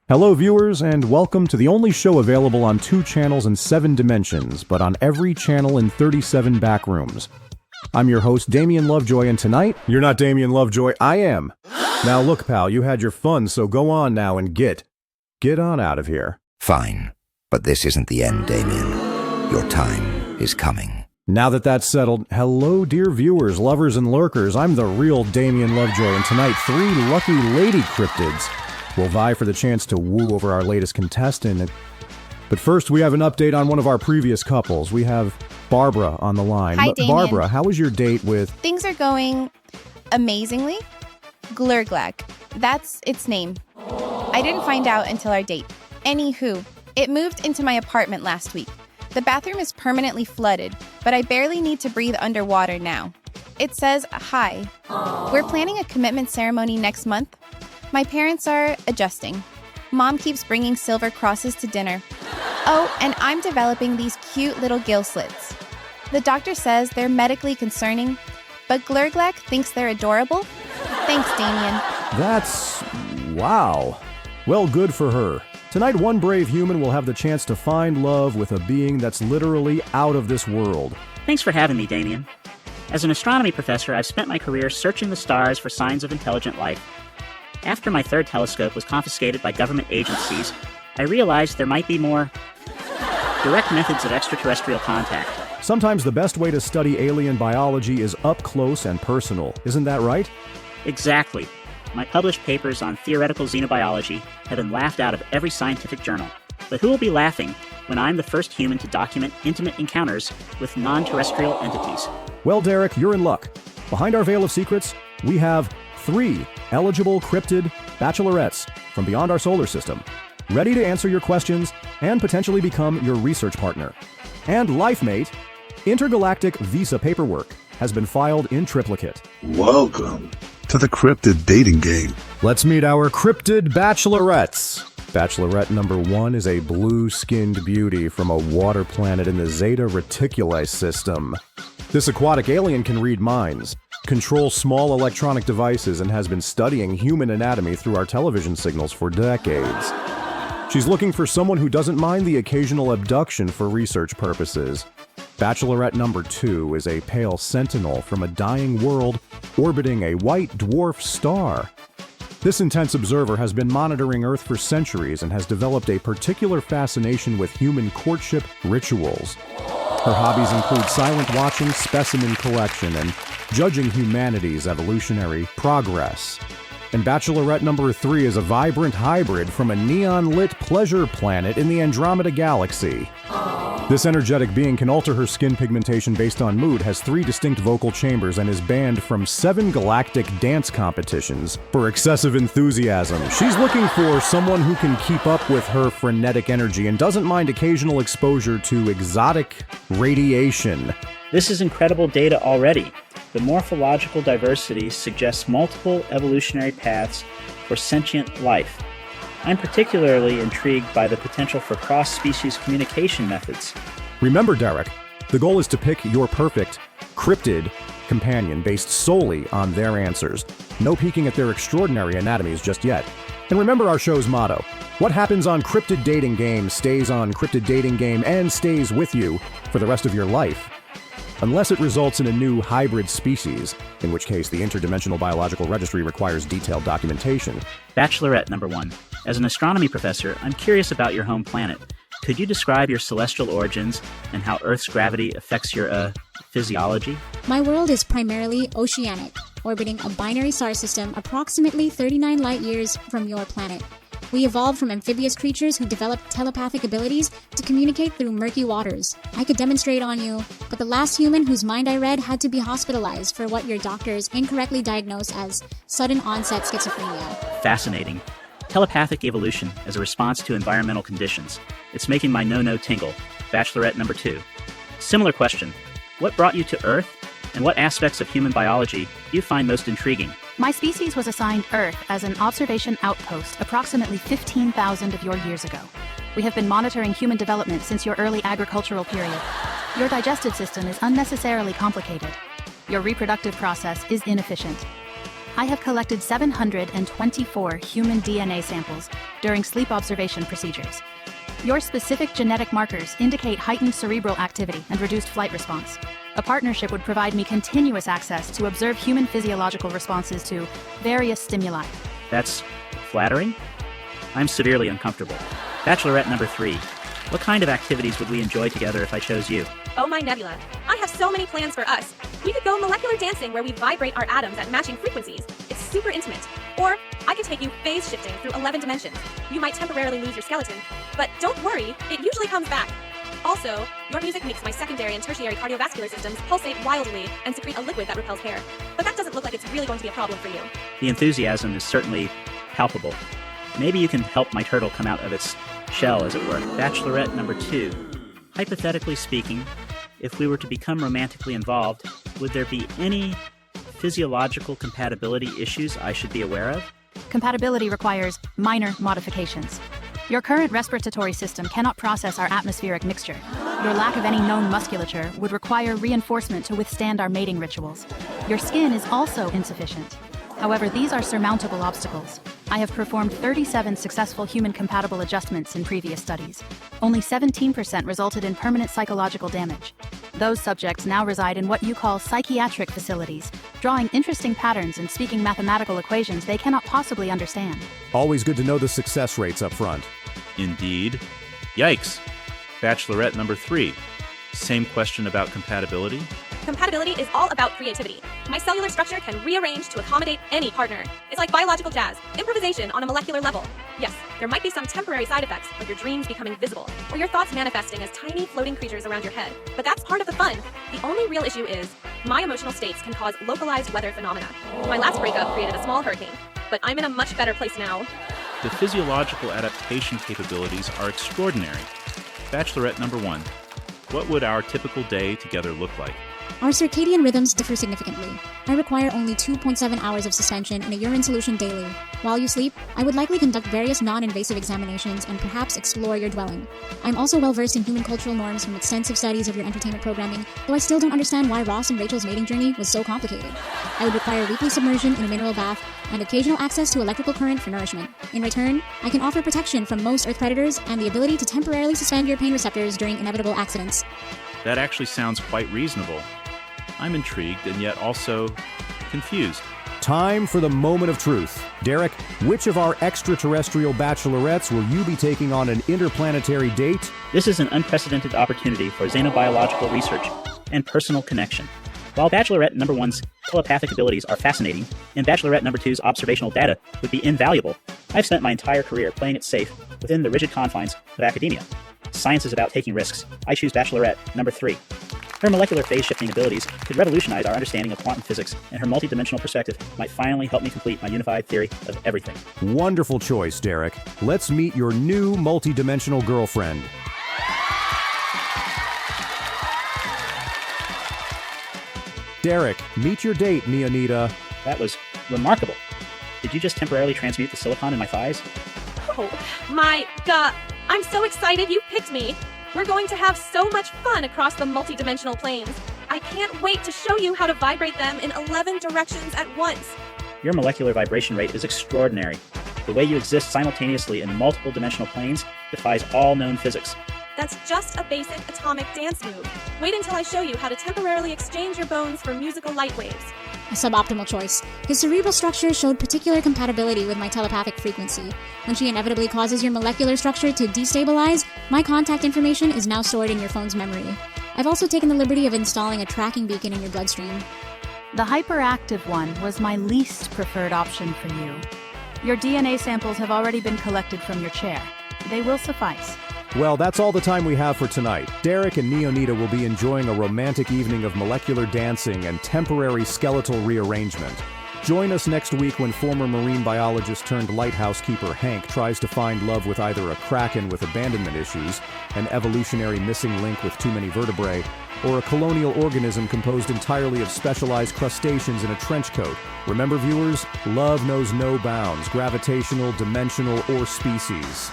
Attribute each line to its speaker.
Speaker 1: Hello viewers, and welcome to the only show available on 2 channels in 7 dimensions, but on every channel in 37 backrooms. I'm your host, Damien Lovejoy, and tonight, you're not Damien Lovejoy, I am. Now look, pal, you had your fun, so go on now and get on out of here.
Speaker 2: Fine, but this isn't the end, Damien. Your time is coming.
Speaker 1: Now that that's settled, hello dear viewers, lovers, and lurkers, I'm the real Damien Lovejoy, and tonight 3 lucky lady cryptids will vie for the chance to woo over our latest contestant. But first, we have an update on one of our previous couples. We have Barbara on the line.
Speaker 3: Hi, Damien.
Speaker 1: Barbara, how was your date with...
Speaker 3: Things are going amazingly. Glurglag. That's its name. I didn't find out until our date. Anywho, it moved into my apartment last week. The bathroom is permanently flooded, but I barely need to breathe underwater now. It says, hi. We're planning a commitment ceremony next month. My parents are adjusting. Mom keeps bringing silver crosses to dinner. Oh, and I'm developing these cute little gill slits. The doctor says they're medically concerning, but Glurglag thinks they're adorable. Thanks, Damien.
Speaker 1: That's... wow. Well, good for her. Tonight, one brave human will have the chance to find love with a being that's literally out of this world.
Speaker 4: Thanks for having me, Damien. As an astronomy professor, I've spent my career searching the stars for signs of intelligent life. After my third telescope was confiscated by government agencies, I realized there might be more direct methods of extraterrestrial contact.
Speaker 1: Sometimes the best way to study alien biology is up close and personal. Isn't that right?
Speaker 4: Exactly. My published papers on theoretical xenobiology have been laughed out of every scientific journal. But who will be laughing when I'm the first human to document intimate encounters with non-terrestrial entities?
Speaker 1: Well, Derek, you're in luck. Behind our veil of secrets, we have 3 eligible cryptid bachelorettes from beyond our solar system, ready to answer your questions and potentially become your research partner. And LifeMate, intergalactic visa paperwork has been filed in triplicate.
Speaker 5: Welcome to the Cryptid dating game.
Speaker 1: Let's meet our cryptid bachelorettes. Bachelorette number 1 is a blue-skinned beauty from a water planet in the Zeta Reticuli system. This aquatic alien can read minds, control small electronic devices, and has been studying human anatomy through our television signals for decades. She's looking for someone who doesn't mind the occasional abduction for research purposes. Bachelorette number 2 is a pale sentinel from a dying world orbiting a white dwarf star. This intense observer has been monitoring Earth for centuries and has developed a particular fascination with human courtship rituals. Her hobbies include silent watching, specimen collection, and judging humanity's evolutionary progress. And Bachelorette number 3 is a vibrant hybrid from a neon-lit pleasure planet in the Andromeda Galaxy. This energetic being can alter her skin pigmentation based on mood, has 3 distinct vocal chambers, and is banned from 7 galactic dance competitions for excessive enthusiasm. She's looking for someone who can keep up with her frenetic energy and doesn't mind occasional exposure to exotic radiation.
Speaker 4: This is incredible data already. The morphological diversity suggests multiple evolutionary paths for sentient life. I'm particularly intrigued by the potential for cross-species communication methods.
Speaker 1: Remember, Derek, the goal is to pick your perfect cryptid companion based solely on their answers. No peeking at their extraordinary anatomies just yet. And remember our show's motto: what happens on Cryptid Dating Game stays on Cryptid Dating Game and stays with you for the rest of your life. Unless it results in a new hybrid species, in which case the Interdimensional Biological Registry requires detailed documentation.
Speaker 4: Bachelorette number 1. As an astronomy professor, I'm curious about your home planet. Could you describe your celestial origins and how Earth's gravity affects your, physiology?
Speaker 6: My world is primarily oceanic, orbiting a binary star system approximately 39 light years from your planet. We evolved from amphibious creatures who developed telepathic abilities to communicate through murky waters. I could demonstrate on you, but the last human whose mind I read had to be hospitalized for what your doctors incorrectly diagnosed as sudden onset schizophrenia.
Speaker 4: Fascinating. Telepathic evolution as a response to environmental conditions. It's making my no-no tingle. Bachelorette number 2. Similar question. What brought you to Earth, and what aspects of human biology do you find most intriguing?
Speaker 7: My species was assigned Earth as an observation outpost approximately 15,000 of your years ago. We have been monitoring human development since your early agricultural period. Your digestive system is unnecessarily complicated. Your reproductive process is inefficient. I have collected 724 human DNA samples during sleep observation procedures. Your specific genetic markers indicate heightened cerebral activity and reduced flight response. A partnership would provide me continuous access to observe human physiological responses to various stimuli.
Speaker 4: That's flattering? I'm severely uncomfortable. Bachelorette number 3. What kind of activities would we enjoy together if I chose you?
Speaker 8: Oh my Nebula, I have so many plans for us. We could go molecular dancing where we vibrate our atoms at matching frequencies. It's super intimate. Or I could take you phase shifting through 11 dimensions. You might temporarily lose your skeleton, but don't worry, it usually comes back. Also, your music makes my secondary and tertiary cardiovascular systems pulsate wildly and secrete a liquid that repels hair. But that doesn't look like it's really going to be a problem for you.
Speaker 4: The enthusiasm is certainly palpable. Maybe you can help my turtle come out of its shell, as it were. Bachelorette number 2. Hypothetically speaking, if we were to become romantically involved, would there be any physiological compatibility issues I should be aware of?
Speaker 7: Compatibility requires minor modifications. Your current respiratory system cannot process our atmospheric mixture. Your lack of any known musculature would require reinforcement to withstand our mating rituals. Your skin is also insufficient. However, these are surmountable obstacles. I have performed 37 successful human-compatible adjustments in previous studies. Only 17% resulted in permanent psychological damage. Those subjects now reside in what you call psychiatric facilities, drawing interesting patterns and speaking mathematical equations they cannot possibly understand.
Speaker 1: Always good to know the success rates up front.
Speaker 9: Indeed. Yikes. Bachelorette number 3. Same question about compatibility?
Speaker 8: Compatibility is all about creativity. My cellular structure can rearrange to accommodate any partner. It's like biological jazz, improvisation on a molecular level. Yes, there might be some temporary side effects, like your dreams becoming visible, or your thoughts manifesting as tiny floating creatures around your head. But that's part of the fun. The only real issue is, my emotional states can cause localized weather phenomena. My last breakup created a small hurricane, but I'm in a much better place now.
Speaker 9: The physiological adaptation capabilities are extraordinary. Bachelorette number 1. What would our typical day together look like?
Speaker 6: Our circadian rhythms differ significantly. I require only 2.7 hours of suspension in a urine solution daily. While you sleep, I would likely conduct various non-invasive examinations and perhaps explore your dwelling. I'm also well-versed in human cultural norms from extensive studies of your entertainment programming, though I still don't understand why Ross and Rachel's mating journey was so complicated. I would require weekly submersion in a mineral bath and occasional access to electrical current for nourishment. In return, I can offer protection from most Earth predators and the ability to temporarily suspend your pain receptors during inevitable accidents.
Speaker 9: That actually sounds quite reasonable. I'm intrigued and yet also confused.
Speaker 1: Time for the moment of truth. Derek, which of our extraterrestrial bachelorettes will you be taking on an interplanetary date?
Speaker 4: This is an unprecedented opportunity for xenobiological research and personal connection. While Bachelorette number 1's telepathic abilities are fascinating, and Bachelorette number 2's observational data would be invaluable, I've spent my entire career playing it safe within the rigid confines of academia. Science is about taking risks. I choose Bachelorette number 3. Her molecular phase-shifting abilities could revolutionize our understanding of quantum physics, and her multidimensional perspective might finally help me complete my unified theory of everything.
Speaker 1: Wonderful choice, Derek. Let's meet your new multidimensional girlfriend. Derek, meet your date, Neonita.
Speaker 4: That was remarkable. Did you just temporarily transmute the silicon in my thighs?
Speaker 8: Oh my god, I'm so excited you picked me. We're going to have so much fun across the multi-dimensional planes. I can't wait to show you how to vibrate them in 11 directions at once.
Speaker 4: Your molecular vibration rate is extraordinary. The way you exist simultaneously in multiple dimensional planes defies all known physics.
Speaker 8: That's just a basic atomic dance move. Wait until I show you how to temporarily exchange your bones for musical light waves.
Speaker 6: A suboptimal choice. His cerebral structure showed particular compatibility with my telepathic frequency. When she inevitably causes your molecular structure to destabilize, my contact information is now stored in your phone's memory. I've also taken the liberty of installing a tracking beacon in your bloodstream.
Speaker 7: The hyperactive one was my least preferred option for you. Your DNA samples have already been collected from your chair. They will suffice.
Speaker 1: Well, that's all the time we have for tonight. Derek and Neonita will be enjoying a romantic evening of molecular dancing and temporary skeletal rearrangement. Join us next week when former marine biologist turned lighthouse keeper Hank tries to find love with either a kraken with abandonment issues, an evolutionary missing link with too many vertebrae, or a colonial organism composed entirely of specialized crustaceans in a trench coat. Remember, viewers, love knows no bounds, gravitational, dimensional, or species.